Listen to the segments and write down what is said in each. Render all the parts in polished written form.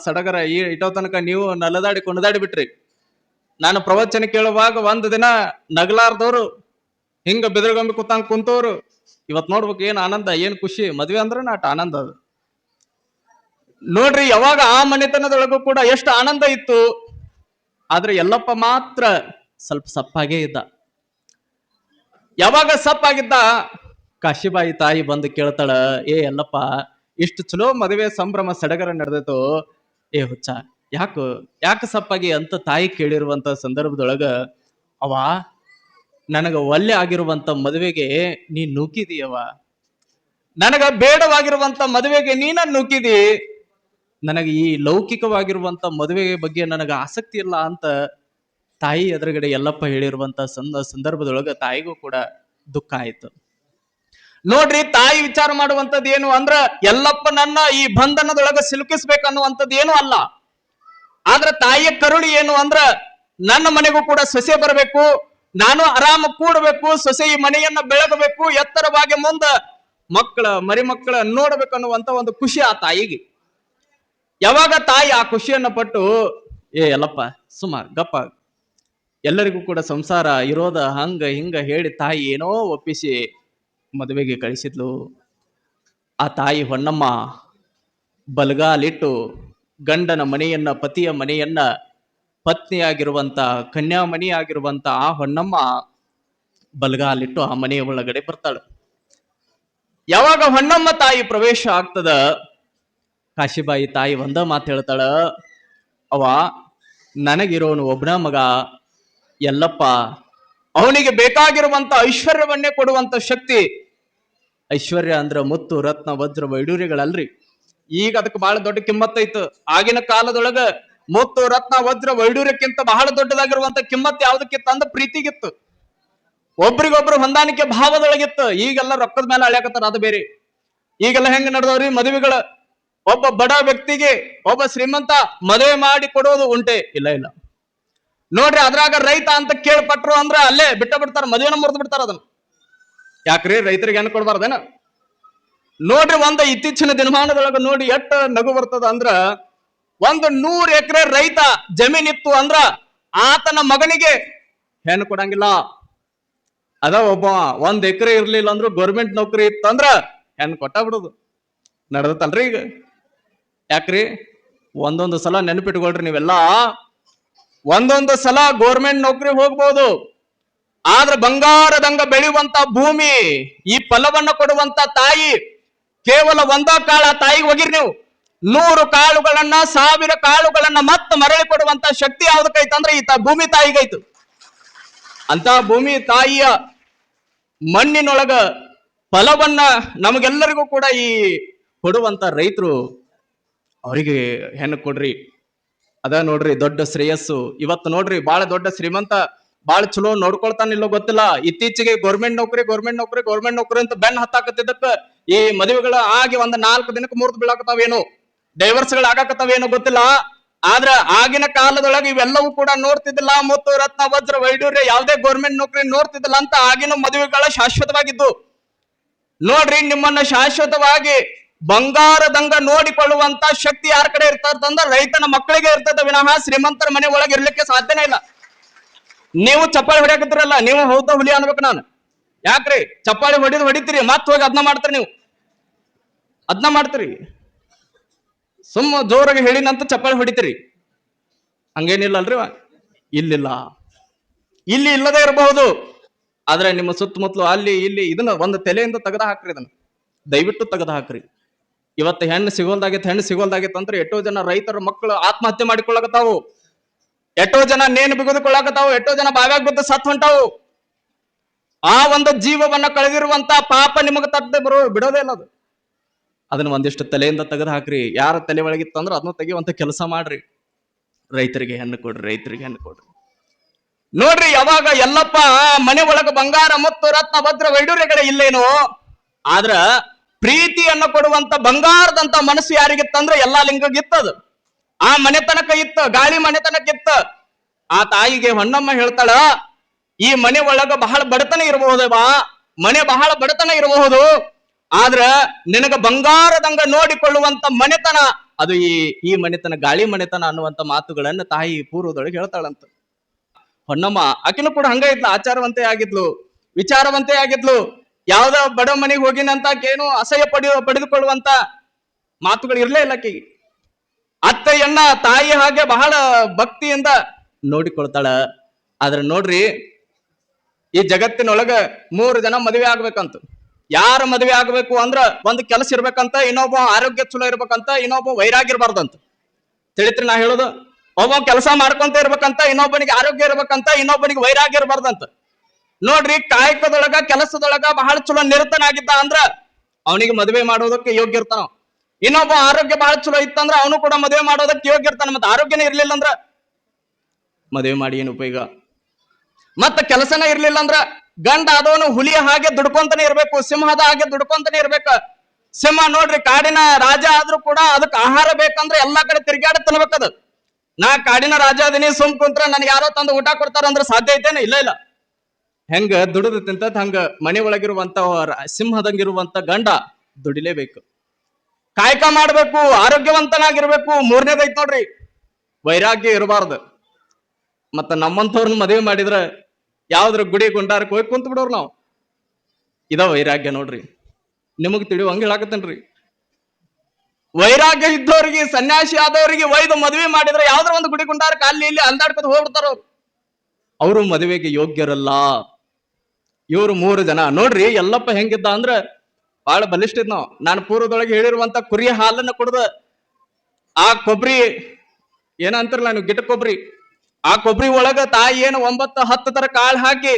ಸಡಗರ ಇಟೋ ತನಕ ನೀವು ನಲದಾಡಿ ಕುಣದಾಡಿ ಬಿಟ್ರಿ. ನಾನು ಪ್ರವಚನ ಕೇಳುವಾಗ ಒಂದ್ ದಿನ ನಗಲಾರ್ದವ್ರು ಹಿಂಗ ಬೆದರ್ಗೊಂಬಿ ಕೂತಂಗ್ ಕುಂತವ್ರು ಇವತ್ ನೋಡ್ಬೇಕು ಏನ್ ಆನಂದ, ಏನ್ ಖುಷಿ. ಮದ್ವೆ ಅಂದ್ರೆ ನಾಟ ಆನಂದ ಅದು. ನೋಡ್ರಿ, ಯಾವಾಗ ಆ ಮನೆತನದೊಳಗೂ ಕೂಡ ಎಷ್ಟು ಆನಂದ ಇತ್ತು. ಆದ್ರೆ ಯಲ್ಲಪ್ಪ ಮಾತ್ರ ಸ್ವಲ್ಪ ಸಪ್ಪಾಗೇ ಇದ್ದ. ಯಾವಾಗ ಸಪ್ಪಾಗಿದ್ದ, ಕಾಶಿಬಾಯಿ ತಾಯಿ ಬಂದು ಕೇಳ್ತಾಳ, ಏ ಯಲ್ಲಪ್ಪ, ಇಷ್ಟು ಚಲೋ ಮದುವೆ ಸಂಭ್ರಮ ಸಡಗರ ನಡೆದಿತ್ತು, ಏ ಹುಚ್ಚ ಯಾಕ ಸಪ್ಪಾಗಿ ಅಂತ ತಾಯಿ ಕೇಳಿರುವಂತ ಸಂದರ್ಭದೊಳಗ ಅವ ನನಗ ಒಲ್ಲೆ ಆಗಿರುವಂತ ಮದುವೆಗೆ ನೀ ನೂಕಿದೀಯವ, ನನಗ ಬೇಡವಾಗಿರುವಂತ ಮದುವೆಗೆ ನೀನ ನೂಕಿದಿ, ನನಗೆ ಈ ಲೌಕಿಕವಾಗಿರುವಂತ ಮದುವೆ ಬಗ್ಗೆ ನನಗ ಆಸಕ್ತಿ ಇಲ್ಲ ಅಂತ ತಾಯಿ ಎದುರುಗಡೆ ಯಲ್ಲಪ್ಪ ಹೇಳಿರುವಂತ ಸಂದರ್ಭದೊಳಗ ತಾಯಿಗೂ ಕೂಡ ದುಃಖ ಆಯ್ತು. ನೋಡ್ರಿ, ತಾಯಿ ವಿಚಾರ ಮಾಡುವಂತದ್ದು ಏನು ಅಂದ್ರ ಯಲ್ಲಪ್ಪ ನನ್ನ ಈ ಬಂಧನದೊಳಗ ಸಿಲುಕಿಸ್ಬೇಕನ್ನುವಂಥದ್ದು ಏನು ಅಲ್ಲ. ಆದ್ರೆ ತಾಯಿಯ ಕರುಳು ಏನು ಅಂದ್ರ ನನ್ನ ಮನೆಗೂ ಕೂಡ ಸೊಸೆ ಬರಬೇಕು, ನಾನು ಆರಾಮ ಕೂಡಬೇಕು, ಸೊಸೆ ಈ ಮನೆಯನ್ನ ಬೆಳಗಬೇಕು, ಎತ್ತರವಾಗಿ ಮುಂದ ಮರಿ ಮಕ್ಕಳ ನೋಡ್ಬೇಕು ಅನ್ನುವಂತ ಒಂದು ಖುಷಿ ಆ ತಾಯಿಗೆ. ಯಾವಾಗ ತಾಯಿ ಆ ಖುಷಿಯನ್ನ ಪಟ್ಟು, ಏ ಯಲ್ಲಪ್ಪ ಸುಮಾರ್ ಗಪ್ಪ, ಎಲ್ಲರಿಗೂ ಕೂಡ ಸಂಸಾರ ಇರೋದ ಹಂಗ ಹಿಂಗ ಹೇಳಿ ತಾಯಿ ಏನೋ ಒಪ್ಪಿಸಿ ಮದುವೆಗೆ ಕಳಿಸಿದ್ಲು. ಆ ತಾಯಿ ಹೊನ್ನಮ್ಮ ಬಲಗಾಲಿಟ್ಟು ಗಂಡನ ಮನೆಯನ್ನ, ಪತಿಯ ಮನೆಯನ್ನ, ಪತ್ನಿಯಾಗಿರುವಂತ ಕನ್ಯಾಮಣಿ ಆಗಿರುವಂತ ಆ ಹೊನ್ನಮ್ಮ ಬಲಗಾಲಿಟ್ಟು ಆ ಮನೆಯ ಒಳಗಡೆ ಬರ್ತಾಳೆ. ಯಾವಾಗ ಹೊನ್ನಮ್ಮ ತಾಯಿ ಪ್ರವೇಶ ಆಗ್ತದ, ಕಾಶಿಬಾಯಿ ತಾಯಿ ಒಂದ ಮಾತು ಹೇಳ್ತಾಳ, ಅವ ನನಗಿರೋನು ಒಬ್ಬನ ಮಗ ಯಲ್ಲಪ್ಪ, ಅವನಿಗೆ ಬೇಕಾಗಿರುವಂತ ಐಶ್ವರ್ಯವನ್ನೇ ಕೊಡುವಂತ ಶಕ್ತಿ. ಐಶ್ವರ್ಯ ಅಂದ್ರ ಮುತ್ತು ರತ್ನ ವಜ್ರ ವೈಡೂರ್ಯಗಳಲ್ರಿ. ಈಗ ಅದಕ್ಕೆ ಬಹಳ ದೊಡ್ಡ ಕಿಮ್ಮತ್ತೈತು. ಆಗಿನ ಕಾಲದೊಳಗ ಮುತ್ತು ರತ್ನ ವಜ್ರ ವೈಡೂರ್ಯಕ್ಕಿಂತ ಬಹಳ ದೊಡ್ಡದಾಗಿರುವಂತ ಕಿಮ್ಮತ್ ಯಾವ್ದಕ್ಕಿತ್ತು ಅಂದ ಪ್ರೀತಿಗಿತ್ತು, ಒಬ್ರಿಗೊಬ್ರು ಹೊಂದಾಣಿಕೆ ಭಾವದೊಳಗಿತ್ತು. ಈಗೆಲ್ಲ ರೊಕ್ಕದ ಮೇಲೆ ಅಳ್ಯಾಕತ್ತಾರ, ಅದು ಬೇರೆ. ಈಗೆಲ್ಲ ಹೆಂಗ ನಡೆದವ್ರಿ ಮದುವೆಗಳ, ಒಬ್ಬ ಬಡ ವ್ಯಕ್ತಿಗೆ ಒಬ್ಬ ಶ್ರೀಮಂತ ಮದುವೆ ಮಾಡಿ ಕೊಡೋದು ಉಂಟೆ? ಇಲ್ಲ. ನೋಡ್ರಿ, ಅದ್ರಾಗ ರೈತ ಅಂತ ಕೇಳ್ಪಟ್ರು ಅಂದ್ರ ಅಲ್ಲೇ ಬಿಡ್ತಾರ, ಮದುವೆನ ಮುರಿದು ಬಿಡ್ತಾರ ಅದನ್ನ. ಯಾಕ್ರಿ ರೈತರಿಗೆ ಹೆಣ್ಣು ಕೊಡ್ಬಾರ್ದೇನ? ನೋಡ್ರಿ, ಒಂದು ಇತ್ತೀಚಿನ ದಿನಮಾನದೊಳಗ ನೋಡಿ ಎಷ್ಟ ನಗು ಬರ್ತದ ಅಂದ್ರ, 100 ಎಕರೆ ರೈತ ಜಮೀನಿತ್ತು ಅಂದ್ರ ಆತನ ಮಗನಿಗೆ ಹೆಣ್ಣು ಕೊಡಂಗಿಲ್ಲ. ಅದ ಒಬ್ಬ 1 ಎಕರೆ ಇರ್ಲಿಲ್ಲ ಅಂದ್ರು ಗೌರ್ಮೆಂಟ್ ನೌಕರಿ ಇತ್ತಂದ್ರ ಹೆಣ್ಣು ಕೊಟ್ಟ ಬಿಡುದು ನಡೆದತ್ತಲ್ರಿ ಈಗ. ಯಾಕ್ರಿ? ಒಂದೊಂದು ಸಲ ನೆನಪಿಟ್ಕೊಳ್ರಿ ನೀವೆಲ್ಲ, ಒಂದೊಂದು ಸಲ ಗೌರ್ಮೆಂಟ್ ನೌಕರಿ ಹೋಗ್ಬೋದು, ಆದ್ರೆ ಬಂಗಾರದಂಗ ಬೆಳೆಯುವಂತ ಭೂಮಿ, ಈ ಫಲವನ್ನ ಕೊಡುವಂತ ತಾಯಿ ಕೇವಲ ಒಂದ ಕಾಳ ತಾಯಿಗೆ ಹೋಗಿರಿ ನೀವು. 100 ಕಾಳುಗಳನ್ನ 1000 ಕಾಳುಗಳನ್ನ ಮತ್ತೆ ಮರಳಿ ಕೊಡುವಂತ ಶಕ್ತಿ ಯಾವ್ದಕ್ಕೈತಂದ್ರೆ ಈ ಭೂಮಿ ತಾಯಿಗೈತು. ಅಂತ ಭೂಮಿ ತಾಯಿಯ ಮಣ್ಣಿನೊಳಗ ಫಲವನ್ನ ನಮಗೆಲ್ಲರಿಗೂ ಕೂಡ ಈ ಕೊಡುವಂತ ರೈತರು, ಅವರಿಗೆ ಹೆಣ್ಣು ಕೊಡ್ರಿ. ಅದ ನೋಡ್ರಿ ದೊಡ್ಡ ಶ್ರೇಯಸ್ಸು. ಇವತ್ತು ನೋಡ್ರಿ ಬಹಳ ದೊಡ್ಡ ಶ್ರೀಮಂತ, ಬಹಳ ಚಲೋ ನೋಡ್ಕೊಳ್ತಾನಿಲ್ಲೋ ಗೊತ್ತಿಲ್ಲ, ಇತ್ತೀಚೆಗೆ ಗೌರ್ಮೆಂಟ್ ನೌಕರಿ ಅಂತ ಬೆನ್ನ ಹತ್ತಾಕತ್ತಿದ್ದಕ್ಕ ಈ ಮದುವೆಗಳ ಆಗಿ 4 ದಿನಕ್ಕೆ ಮುರಿದು ಬೀಳಾಕತ್ತಾವೇನು, ಡೈವರ್ಸ್ಗಳು ಆಗಾಕತ್ತಾವೇನೋ ಗೊತ್ತಿಲ್ಲ. ಆದ್ರ ಆಗಿನ ಕಾಲದೊಳಗೆ ಇವೆಲ್ಲವೂ ಕೂಡ ನೋಡ್ತಿದ್ದಿಲ್ಲ. ಮುತ್ತು ರತ್ನ ವಜ್ರ ವೈಡೂರ್ಯ ಯಾವುದೇ ಗೌರ್ಮೆಂಟ್ ನೌಕರಿ ನೋಡ್ತಿದ್ದಿಲ್ಲ ಅಂತ ಆಗಿನ ಮದುವೆಗಳ ಶಾಶ್ವತವಾಗಿದ್ದು. ನೋಡ್ರಿ, ನಿಮ್ಮನ್ನ ಶಾಶ್ವತವಾಗಿ ಬಂಗಾರದಂಗ ನೋಡಿಕೊಳ್ಳುವಂತ ಶಕ್ತಿ ಯಾರ ಕಡೆ ಇರ್ತದಂದ್ರ ರೈತನ ಮಕ್ಕಳಿಗೆ ಇರ್ತದ ವಿನಃ ಶ್ರೀಮಂತರ ಮನೆ ಒಳಗೆ ಇರ್ಲಿಕ್ಕೆ ಸಾಧ್ಯನೇ ಇಲ್ಲ. ನೀವು ಚಪ್ಪಾಳಿ ಹೊಡ್ಯಾಕತ್ತಿರಲ್ಲ, ನೀವು ಹೌದ ಹುಲಿ ಅನ್ಬೇಕು ನಾನು. ಯಾಕ್ರಿ ಚಪ್ಪಾಳಿ ಹೊಡಿತೀರಿ, ಮತ್ ಹೋಗಿ ಅದನ್ನ ಮಾಡ್ತೀರಿ, ನೀವು ಅದನ್ನ ಮಾಡ್ತೀರಿ. ಸುಮ್ಮ ಜೋರಾಗಿ ಹೇಳಿನಂತ ಚಪ್ಪಾಳಿ ಹೊಡಿತೀರಿ, ಹಂಗೇನಿಲ್ಲಲ್ರಿ. ಇಲ್ಲಿ ಇಲ್ಲದೆ ಇರಬಹುದು, ಆದ್ರೆ ನಿಮ್ಮ ಸುತ್ತಮುತ್ತಲು ಅಲ್ಲಿ ಇಲ್ಲಿ ಇದನ್ನ ಒಂದು ತಲೆಯಿಂದ ತೆಗೆದ ಹಾಕ್ರಿ, ಇದನ್ನ ದಯವಿಟ್ಟು ತೆಗೆದ ಹಾಕ್ರಿ. ಇವತ್ತು ಹೆಣ್ಣು ಸಿಗೋಲ್ದಾಗಿತ್ತು ಅಂದ್ರೆ ಎಷ್ಟೋ ಜನ ರೈತರ ಮಕ್ಕಳು ಆತ್ಮಹತ್ಯೆ ಮಾಡಿಕೊಳ್ಳಕತ್ತಾವು, ಎಷ್ಟೋ ಜನ ನೇಣು ಬಿಗಿದುಕೊಳ್ಳಕತ್ತಾವು, ಎಷ್ಟೋ ಜನ ಬಾವ್ಯಾಗ ಬಿದ್ದು ಸತ್ ಹೊಂಟಾವು. ಆ ಒಂದು ಜೀವವನ್ನ ಕಳೆದಿರುವಂತ ಪಾಪ ನಿಮಗೆ ತಟ್ಟದೆ ಬಿಡೋದೇ ಇಲ್ಲ ಅದು. ಅದನ್ನ ಒಂದಿಷ್ಟು ತಲೆಯಿಂದ ತೆಗೆದು ಹಾಕ್ರಿ. ಯಾರ ತಲೆ ಒಳಗಿತ್ತು ಅಂದ್ರೆ ಅದನ್ನ ತೆಗೆಯುವಂತ ಕೆಲಸ ಮಾಡ್ರಿ. ರೈತರಿಗೆ ಹೆಣ್ಣು ಕೊಡ್ರಿ. ನೋಡ್ರಿ, ಯಾವಾಗ ಯಲ್ಲಪ್ಪ ಮನೆ ಒಳಗ ಬಂಗಾರ ಮತ್ತು ರತ್ನ ಭದ್ರ ವೈಡೂರ್ಯಗಳೇ ಇಲ್ಲೇನೋ, ಆದ್ರ ಪ್ರೀತಿಯನ್ನ ಕೊಡುವಂತ ಬಂಗಾರದಂತ ಮನಸ್ಸು ಯಾರಿಗಿತ್ತಂದ್ರೆ ಎಲ್ಲಾ ಲಿಂಗಗಿತ್ತದು. ಆ ಮನೆತನಕ ಇತ್ತು, ಗಾಳಿ ಮನೆತನಕ ಇತ್ತು. ಆ ತಾಯಿಗೆ ಹೊನ್ನಮ್ಮ ಹೇಳ್ತಾಳ, ಈ ಮನೆ ಒಳಗ ಬಹಳ ಬಡತನ ಇರಬಹುದೇವಾ, ಮನೆ ಬಹಳ ಬಡತನ ಇರಬಹುದು, ಆದ್ರ ನಿನಗ ಬಂಗಾರದಂಗ ನೋಡಿಕೊಳ್ಳುವಂತ ಮನೆತನ ಅದು ಈ ಮನೆತನ ಗಾಳಿ ಮನೆತನ ಅನ್ನುವಂತ ಮಾತುಗಳನ್ನ ತಾಯಿ ಪೂರ್ವದೊಳಗೆ ಹೇಳ್ತಾಳಂತ. ಹೊನ್ನಮ್ಮ ಆಕಿನೂ ಕೂಡ ಹಂಗ ಇದ್ಲು, ಆಚಾರವಂತೆ ಆಗಿದ್ಲು, ವಿಚಾರವಂತೆ ಆಗಿದ್ಲು. ಯಾವ್ದ ಬಡ ಮನೆಗೆ ಹೋಗಿನಂತ ಏನು ಅಸಹ್ಯ ಪಡೆದುಕೊಳ್ಳುವಂತ ಮಾತುಗಳು ಇರ್ಲೇ ಇಲ್ಲ ಆಕೆಗೆ. ಅತ್ತೆಯನ್ನ ತಾಯಿ ಹಾಗೆ ಬಹಳ ಭಕ್ತಿಯಿಂದ ನೋಡಿಕೊಳ್ತಾಳ. ಆದ್ರೆ ನೋಡ್ರಿ, ಈ ಜಗತ್ತಿನೊಳಗ 3 ಜನ ಮದುವೆ ಆಗ್ಬೇಕಂತ. ಯಾರ ಮದುವೆ ಆಗ್ಬೇಕು ಅಂದ್ರ ಒಂದ್ ಕೆಲಸ ಇರ್ಬೇಕಂತ, ಇನ್ನೊಬ್ಬ ಆರೋಗ್ಯ ಚಲೋ ಇರ್ಬೇಕಂತ, ಇನ್ನೊಬ್ಬ ವೈರಾಗಿರ್ಬಾರ್ದಂತ. ತಿಳಿತ್ರಿ ನಾ ಹೇಳೋದು? ಒಬ್ಬ ಕೆಲಸ ಮಾಡ್ಕೊಂತ ಇರ್ಬೇಕಂತ, ಇನ್ನೊಬ್ಬನಿಗೆ ಆರೋಗ್ಯ ಇರ್ಬೇಕಂತ, ಇನ್ನೊಬ್ಬನಿಗೆ ವೈರಾಗ್ಯ ಇರಬಾರ್ದಂತ. ನೋಡ್ರಿ, ಕಾಯಕದೊಳಗ ಕೆಲಸದೊಳಗ ಬಹಳ ಚಲೋ ನಿರತನಾಗಿದ್ದ ಅಂದ್ರ ಅವನಿಗೆ ಮದುವೆ ಮಾಡೋದಕ್ಕೆ ಯೋಗ್ಯ ಇರ್ತಾನ. ಇನ್ನೊಬ್ಬ ಆರೋಗ್ಯ ಬಹಳ ಚಲೋ ಇತ್ತಂದ್ರ ಅವನು ಕೂಡ ಮದುವೆ ಮಾಡೋದಕ್ಕೆ ಯೋಗ್ಯ ಇರ್ತಾನ. ಮತ್ತೆ ಆರೋಗ್ಯನೇ ಇರ್ಲಿಲ್ಲ ಅಂದ್ರ ಮದುವೆ ಮಾಡಿ ಏನು ಉಪಯೋಗ? ಮತ್ತ ಕೆಲಸನೇ ಇರ್ಲಿಲ್ಲ ಅಂದ್ರ ಗಂಡ ಆದವನು ಹುಲಿಯ ಹಾಗೆ ದುಡ್ಕೊಂತಾನೆ ಇರ್ಬೇಕು, ಸಿಂಹದ ಹಾಗೆ ದುಡ್ಕೊಂತಾನೆ ಇರ್ಬೇಕ. ಸಿಂಹ ನೋಡ್ರಿ, ಕಾಡಿನ ರಾಜ ಆದ್ರೂ ಕೂಡ ಅದಕ್ಕೆ ಆಹಾರ ಬೇಕಂದ್ರೆ ಎಲ್ಲಾ ಕಡೆ ತಿರುಗಾಡ ತಿನ್ಬೇಕದು. ನಾ ಕಾಡಿನ ರಾಜ ಅದೀನಿ, ಸುಮ್ ಕುಂತ್ರ ನನ್ಗೆ ಯಾರೋ ತಂದು ಊಟ ಕೊಡ್ತಾರ ಅಂದ್ರೆ ಸಾಧ್ಯ ಐತೇನೆ? ಇಲ್ಲ ಇಲ್ಲ. ಹೆಂಗ ದುಡಿದು ತಿಂತದ್ ಹಂಗ ಮನೆ ಒಳಗಿರುವಂತ ಸಿಂಹದಂಗಿರುವಂತ ಗಂಡ ದುಡಿಲೇಬೇಕು, ಕಾಯಕ ಮಾಡ್ಬೇಕು, ಆರೋಗ್ಯವಂತನಾಗಿರ್ಬೇಕು. 3ನೇದೈತ್ ನೋಡ್ರಿ, ವೈರಾಗ್ಯ ಇರಬಾರ್ದು. ಮತ್ತ ನಮ್ಮಂತವ್ರನ್ನ ಮದುವೆ ಮಾಡಿದ್ರ ಯಾವ್ದ್ರ ಗುಡಿ ಗುಂಡಾರಕ್ಕೆ ಹೋಗಿ ಕುಂತ ಬಿಡೋರು ನಾವು. ಇದ ವೈರಾಗ್ಯ ನೋಡ್ರಿ. ನಿಮಗ್ ತಿಳಿಯುವಂಗ ಹೇಳಾಕತ್ತೇನ್ರಿ. ವೈರಾಗ್ಯ ಇದ್ದವ್ರಿಗೆ, ಸನ್ಯಾಸಿ ಆದವರಿಗೆ ಒಯ್ದು ಮದುವೆ ಮಾಡಿದ್ರೆ ಯಾವ್ದ್ರ ಒಂದು ಗುಡಿ ಗುಂಡಾರಕ್ಕೆ ಅಲ್ಲಿ ಇಲ್ಲಿ ಅಲ್ದಾಡ್ಕೊಂಡು ಹೋಗ್ಬಿಡ್ತಾರ ಅವ್ರು. ಅವರು ಮದುವೆಗೆ ಯೋಗ್ಯರಲ್ಲ. ಇವ್ರು 3 ಜನ ನೋಡ್ರಿ. ಎಲ್ಲಪ್ಪ ಹೆಂಗಿದ್ದ ಅಂದ್ರ ಬಹಳ ಬಲಿಷ್ಠ ಇದ್. ನಾನು ಪೂರ್ವದೊಳಗೆ ಹೇಳಿರುವಂತ ಕುರಿಯ ಹಾಲನ್ನ ಕುಡ್ದ ಆ ಕೊಬ್ಬರಿ ಏನಂತಾರಲ್ಲ ನೀವು, ಗಿಟ್ಟ ಕೊಬ್ಬರಿ, ಆ ಕೊಬ್ಬರಿ ಒಳಗ ತಾಯಿ ಏನು 9-10 ತರ ಕಾಳು ಹಾಕಿ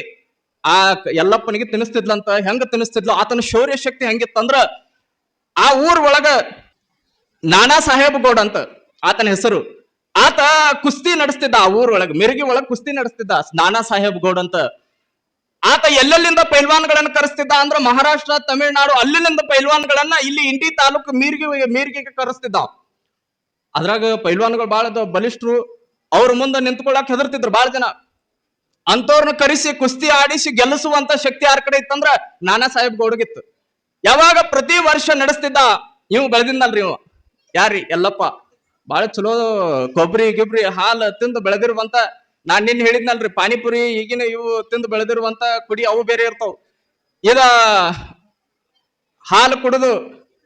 ಆ ಎಲ್ಲಪ್ಪನಿಗೆ ತಿನ್ನಿಸ್ತಿದ್ಲಂತ. ಹೆಂಗ ತಿನ್ನಿಸ್ತಿದ್ಲು? ಆತನ ಶೌರ್ಯ ಶಕ್ತಿ ಹೆಂಗಿತ್ತಂದ್ರ, ಆ ಊರ್ ಒಳಗ ನಾನಾ ಸಾಹೇಬ್ ಗೌಡ್ ಅಂತ ಆತನ ಹೆಸರು. ಆತ ಕುಸ್ತಿ ನಡೆಸ್ತಿದ್ದ. ಆ ಊರ್ ಒಳಗ ಮಿರ್ಗಿ ಒಳಗ ಕುಸ್ತಿ ನಡೆಸ್ತಿದ್ದ, ನಾನಾ ಸಾಹೇಬ್ ಗೌಡ್ ಅಂತ. ಆತ ಎಲ್ಲೆಲ್ಲಿಂದ ಪೈಲ್ವಾನ್ಗಳನ್ನ ಕರೆಸ್ತಿದ್ದ ಅಂದ್ರ ಮಹಾರಾಷ್ಟ್ರ, ತಮಿಳುನಾಡು ಅಲ್ಲಿಂದ ಪೈಲ್ವಾನ್ಗಳನ್ನ ಇಲ್ಲಿ ಇಂಡಿ ತಾಲೂಕು ಮೀರ್ಗಿಗೆ ಕರೆಸ್ತಿದ್ದ. ಅದ್ರಾಗ ಪೈಲ್ವಾನ್ಗಳು ಬಹಳ ಬಲಿಷ್ಠರು, ಅವ್ರ ಮುಂದೆ ನಿಂತ್ಕೊಳ್ಳಾಕ್ ಹೆದರ್ತಿದ್ರು ಬಹಳ ಜನ. ಅಂತವ್ರನ್ನ ಕರೆಸಿ ಕುಸ್ತಿ ಆಡಿಸಿ ಗೆಲ್ಲಿಸುವಂತ ಶಕ್ತಿ ಯಾರ ಕಡೆ ಇತ್ತಂದ್ರ ನಾನಾ ಸಾಹೇಬ್ ಗೌಡ್ಗಿತ್ತು. ಯಾವಾಗ ಪ್ರತಿ ವರ್ಷ ನಡೆಸ್ತಿದ್ದ. ಇವ್ ಬೆಳೆದಿದ್ದಲ್ರಿ, ಇವ ಯಾರಿ ಎಲ್ಲಪ್ಪ, ಬಹಳ ಚಲೋ ಕೊಬ್ಬರಿ ಗಿಬ್ರಿ ಹಾಲು ತಿಂದು ಬೆಳೆದಿರುವಂತ. ನಾನ್ ನಿನ್ ಹೇಳಿದ್ನಲ್ರಿ, ಪಾನಿಪುರಿ ಈಗಿನ ಇವು ತಿಂದು ಬೆಳೆದಿರುವಂತ ಕುಡಿ ಅವು ಬೇರೆ ಇರ್ತಾವ. ಇದ ಹಾಲು ಕುಡಿದು,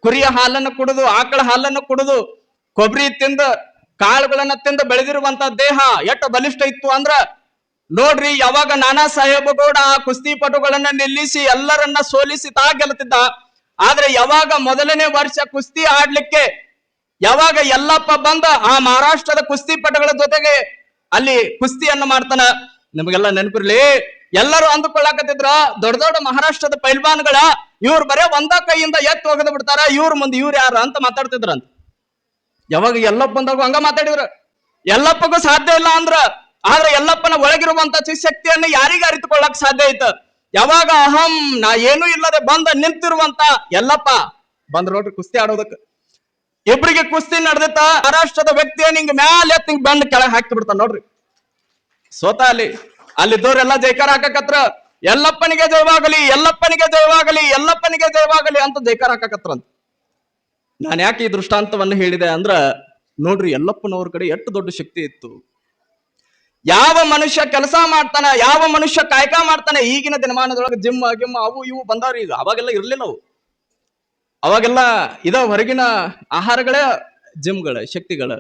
ಕುರಿಯ ಹಾಲನ್ನು ಕುಡಿದು, ಆಕಳ ಹಾಲನ್ನು ಕುಡಿದು, ಕೊಬ್ಬರಿ ತಿಂದು, ಕಾಳುಗಳನ್ನ ತಿಂದು ಬೆಳೆದಿರುವಂತ ದೇಹ ಎಷ್ಟು ಬಲಿಷ್ಠ ಇತ್ತು ಅಂದ್ರ ನೋಡ್ರಿ. ಯಾವಾಗ ನಾನಾ ಸಾಹೇಬ ಗೌಡ ಆ ಕುಸ್ತಿ ಪಟುಗಳನ್ನ ನಿಲ್ಲಿಸಿ ಎಲ್ಲರನ್ನ ಸೋಲಿಸಿ ತಾ ಗೆಲ್ತಿದ್ದ. ಆದ್ರೆ ಯಾವಾಗ ಮೊದಲನೇ ವರ್ಷ ಕುಸ್ತಿ ಆಡ್ಲಿಕ್ಕೆ ಯಾವಾಗ ಎಲ್ಲಪ್ಪ ಬಂದ ಆ ಮಹಾರಾಷ್ಟ್ರದ ಕುಸ್ತಿ ಪಟುಗಳ ಜೊತೆಗೆ ಅಲ್ಲಿ ಕುಸ್ತಿಯನ್ನ ಮಾಡ್ತಾನ, ನಿಮಗೆಲ್ಲ ನೆನಪಿರ್ಲಿ, ಎಲ್ಲರೂ ಅಂದುಕೊಳ್ಳಾಕತ್ತಿದ್ರ ದೊಡ್ಡ ದೊಡ್ಡ ಮಹಾರಾಷ್ಟ್ರದ ಪೈಲ್ವಾನ್ಗಳ ಇವ್ರು ಬರೇ ಒಂದ ಕೈಯಿಂದ ಎತ್ತು ಒಗೆದು ಬಿಡ್ತಾರ, ಇವ್ರ ಮುಂದೆ ಇವ್ರು ಯಾರು ಅಂತ ಮಾತಾಡ್ತಿದ್ರಂತ. ಯಾವಾಗ ಎಲ್ಲಪ್ಪ ಬಂದಾಗ ಹಂಗ ಮಾತಾಡಿದ್ರ. ಎಲ್ಲಪ್ಪಗೂ ಸಾಧ್ಯ ಇಲ್ಲ ಅಂದ್ರ, ಆದ್ರೆ ಎಲ್ಲಪ್ಪನ ಒಳಗಿರುವಂತ ಶಕ್ತಿಯನ್ನು ಯಾರಿಗ ಅರಿತುಕೊಳ್ಳಕ್ ಸಾಧ್ಯ ಐತ? ಯಾವಾಗ ಅಹಂ ನಾ ಏನೂ ಇಲ್ಲದೆ ಬಂದ ನಿಂತಿರುವಂತ ಎಲ್ಲಪ್ಪ ಬಂದ್ ನೋಡ್ರಿ ಕುಸ್ತಿ ಆಡೋದಕ್ಕೆ. ಇಬ್ಬರಿಗೆ ಕುಸ್ತಿ ನಡೆದಿತ್ತ. ಮಹಾರಾಷ್ಟ್ರದ ವ್ಯಕ್ತಿಯ ನಿಂಗೆ ಮ್ಯಾಲೆ ಎತ್ತಿ ಬಂದ್ ಕೆಳಗೆ ಹಾಕಿ ಬಿಡ್ತಾನ ನೋಡ್ರಿ. ಸೋತ ಅಲ್ಲಿದ್ದವ್ರೆಲ್ಲ ಜೈಕಾರ ಹಾಕಕತ್ರ, ಎಲ್ಲಪ್ಪನಿಗೆ ಜಯವಾಗಲಿ, ಎಲ್ಲಪ್ಪನಿಗೆ ಜಯವಾಗಲಿ, ಎಲ್ಲಪ್ಪನಿಗೆ ಜಯವಾಗಲಿ ಅಂತ ಜೈಕಾರ ಹಾಕಕತ್ರ ಅಂತ. ನಾನು ಯಾಕೆ ಈ ದೃಷ್ಟಾಂತವನ್ನು ಹೇಳಿದೆ ಅಂದ್ರ ನೋಡ್ರಿ, ಎಲ್ಲಪ್ಪನವ್ರ ಕಡೆ ಎಷ್ಟು ದೊಡ್ಡ ಶಕ್ತಿ ಇತ್ತು. ಯಾವ ಮನುಷ್ಯ ಕೆಲಸ ಮಾಡ್ತಾನ, ಯಾವ ಮನುಷ್ಯ ಕಾಯಕ ಮಾಡ್ತಾನೆ. ಈಗಿನ ದಿನಮಾನದೊಳಗೆ ಜಿಮ್ ಗಿಮ್ ಅವು ಇವು ಬಂದವ್ರಿ. ಈಗ ಅವಾಗೆಲ್ಲ ಇರ್ಲಿಲ್ಲ ಅವು. ಅವಾಗೆಲ್ಲ ಹೊರಗಿನ ಆಹಾರಗಳೇ ಜಿಮ್ಗಳ ಶಕ್ತಿಗಳ.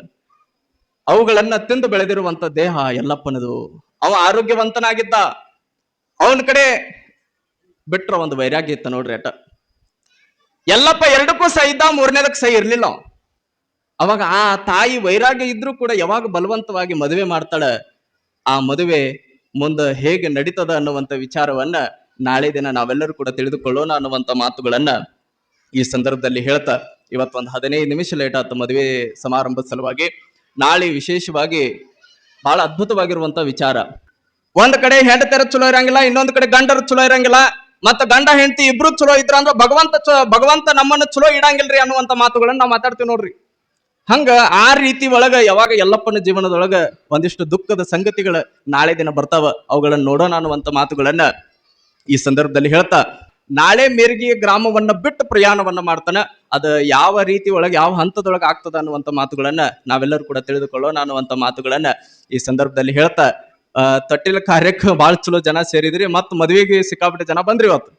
ಅವುಗಳನ್ನ ತಿಂದು ಬೆಳೆದಿರುವಂತ ದೇಹ ಎಲ್ಲಪ್ಪನದು. ಅವ ಆರೋಗ್ಯವಂತನಾಗಿದ್ದ. ಅವನ ಕಡೆ ಬಿಟ್ರ ಒಂದು ವೈರಾಗ್ಯ ಇತ್ತ ನೋಡ್ರಿ ಅಟ. ಎಲ್ಲಪ್ಪ ಎರಡಕ್ಕೂ ಸೈ ಇದ್ದ, 3ನೇದಕ್ಕೆ ಸೈ ಇರ್ಲಿಲ್ಲ. ಅವಾಗ ಆ ತಾಯಿ ವೈರಾಗ್ಯ ಇದ್ರೂ ಕೂಡ ಯಾವಾಗ ಬಲವಂತವಾಗಿ ಮದುವೆ ಮಾಡ್ತಾಳ, ಆ ಮದುವೆ ಮುಂದೆ ಹೇಗೆ ನಡೀತದ ಅನ್ನುವಂತ ವಿಚಾರವನ್ನ ನಾಳೆ ದಿನ ನಾವೆಲ್ಲರೂ ಕೂಡ ತಿಳಿದುಕೊಳ್ಳೋಣ ಅನ್ನುವಂತ ಮಾತುಗಳನ್ನ ಈ ಸಂದರ್ಭದಲ್ಲಿ ಹೇಳ್ತಾ, ಇವತ್ತೊಂದು 15 ನಿಮಿಷ ಲೇಟ್ ಆಯ್ತು ಮದುವೆ ಸಮಾರಂಭದ ಸಲುವಾಗಿ. ನಾಳೆ ವಿಶೇಷವಾಗಿ ಬಹಳ ಅದ್ಭುತವಾಗಿರುವಂತ ವಿಚಾರ. ಒಂದ್ ಕಡೆ ಹೆಂಡತಿಯರ ಚಲೋ ಇರಂಗಿಲ್ಲ, ಇನ್ನೊಂದ್ ಕಡೆ ಗಂಡರು ಚಲೋ ಇರಂಗಿಲ್ಲ. ಮತ್ತ ಗಂಡ ಹೆಂಡತಿ ಇಬ್ರು ಚಲೋ ಇದ್ರ ಅಂದ್ರ ಭಗವಂತ ನಮ್ಮನ್ನ ಚಲೋ ಇಡಂಗಿಲ್ರಿ ಅನ್ನುವಂತ ಮಾತುಗಳನ್ನ ನಾವು ಮಾತಾಡ್ತೀವಿ ನೋಡ್ರಿ. ಹಂಗ ಆ ರೀತಿ ಒಳಗ ಯಾವಾಗ ಎಲ್ಲಪ್ಪನ ಜೀವನದೊಳಗ ಒಂದಿಷ್ಟು ದುಃಖದ ಸಂಗತಿಗಳ ನಾಳೆ ದಿನ ಬರ್ತಾವ, ಅವುಗಳನ್ನ ನೋಡೋಣ ಅನ್ನುವಂತ ಮಾತುಗಳನ್ನ ಈ ಸಂದರ್ಭದಲ್ಲಿ ಹೇಳ್ತಾ, ನಾಳೆ ಮೇರ್ಗಿ ಗ್ರಾಮವನ್ನ ಬಿಟ್ಟು ಪ್ರಯಾಣವನ್ನ ಮಾಡ್ತಾನ. ಅದು ಯಾವ ರೀತಿ ಒಳಗೆ ಯಾವ ಹಂತದೊಳಗೆ ಆಗ್ತದ ಅನ್ನುವಂಥ ಮಾತುಗಳನ್ನ ನಾವೆಲ್ಲರೂ ಕೂಡ ತಿಳಿದುಕೊಳ್ಳೋಣ ಅನ್ನುವಂಥ ಮಾತುಗಳನ್ನ ಈ ಸಂದರ್ಭದಲ್ಲಿ ಹೇಳ್ತಾ ತೊಟ್ಟಿಲ ಕಾರ್ಯಕ್ಕೆ ಬಹಳ ಚಲೋ ಜನ ಸೇರಿದ್ರಿ, ಮತ್ತು ಮದುವೆಗೆ ಸಿಕ್ಕಾಪಟ್ಟೆ ಜನ ಬಂದ್ರಿ ಇವತ್ತು.